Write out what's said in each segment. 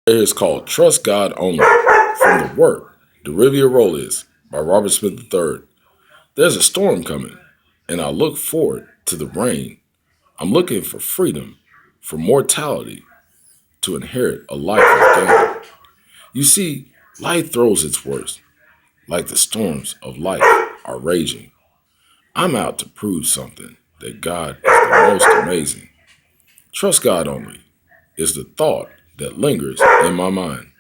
It is called Trust God Only from the work Dirivia Rolius by Robert Smith III. There's a storm coming, and I look forward to the rain. I'm looking for freedom, for mortality, to inherit a life of gain. You see, life throws its worst, like the storms of life are raging. I'm out to prove something that God is the most amazing. Trust God only is the thought that lingers in my mind.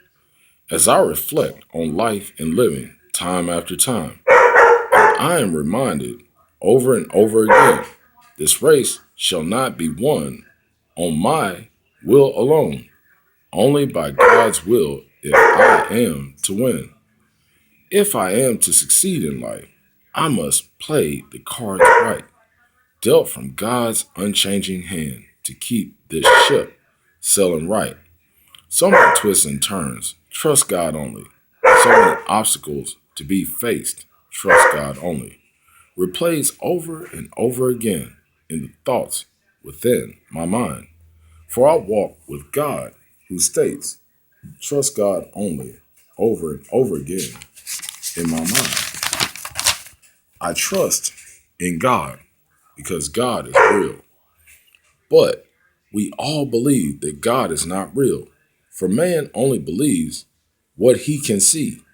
As I reflect on life and living time after time, I am reminded over and over again this race shall not be won on my will alone, only by God's will if I am to win. If I am to succeed in life, I must play the cards right, dealt from God's unchanging hand to keep this ship sailing right. So many twists and turns, trust God only. So many obstacles to be faced, trust God only. Replays over and over again in the thoughts within my mind. For I walk with God who states, trust God only, over and over again in my mind. I trust in God because God is real. But we all believe that God is not real. For man only believes what he can see.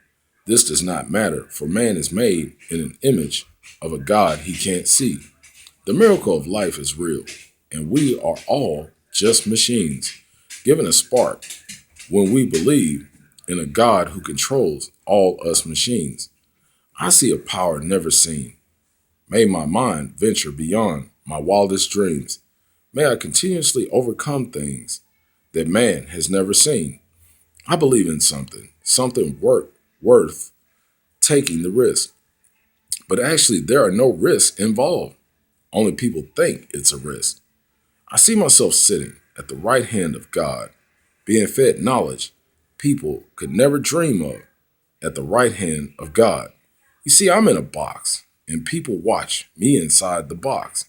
This does not matter, for man is made in an image of a God he can't see. The miracle of life is real, and we are all just machines, given a spark when we believe in a God who controls all us machines. I see a power never seen. May my mind venture beyond my wildest dreams. May I continuously overcome things that man has never seen. I believe in something worth taking the risk. But actually, there are no risks involved. Only people think it's a risk. I see myself sitting at the right hand of God, being fed knowledge people could never dream of at the right hand of God. You see, I'm in a box, and people watch me inside the box.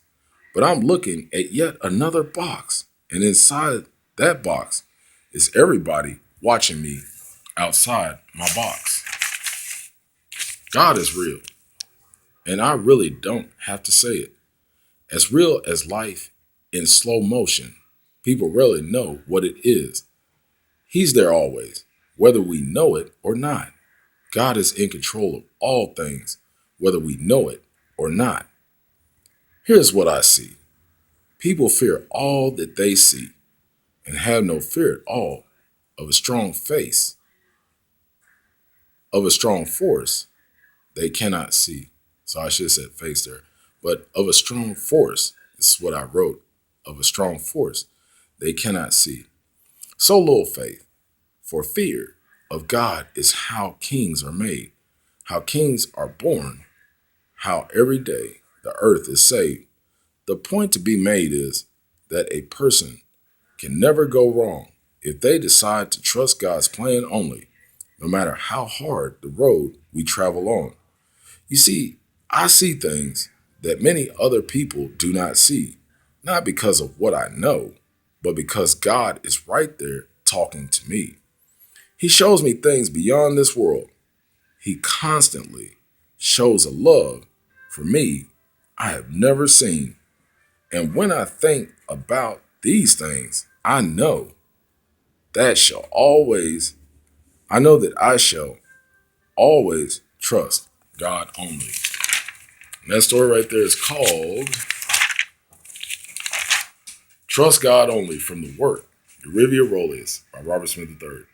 But I'm looking at yet another box, and inside that box is everybody watching me outside my box. God is real, and I really don't have to say it. As real as life in slow motion, people rarely know what it is. He's there always, whether we know it or not. God is in control of all things, whether we know it or not. Here's what I see. People fear all that they see and have no fear at all of a strong face, of a strong force they cannot see. So I should have said face there. But of a strong force, this is what I wrote, of a strong force they cannot see. So little faith, for fear of God is how kings are made, how kings are born, how every day the earth is saved. The point to be made is that a person can never go wrong if they decide to trust God's plan only, no matter how hard the road we travel on. You see, I see things that many other people do not see, not because of what I know, but because God is right there talking to me. He shows me things beyond this world. He constantly shows a love for me I have never seen. And when I think about these things, that shall always, I know that I shall always trust God only. And that story right there is called Trust God Only from the work, Dirivia Rolius by Robert Smith III.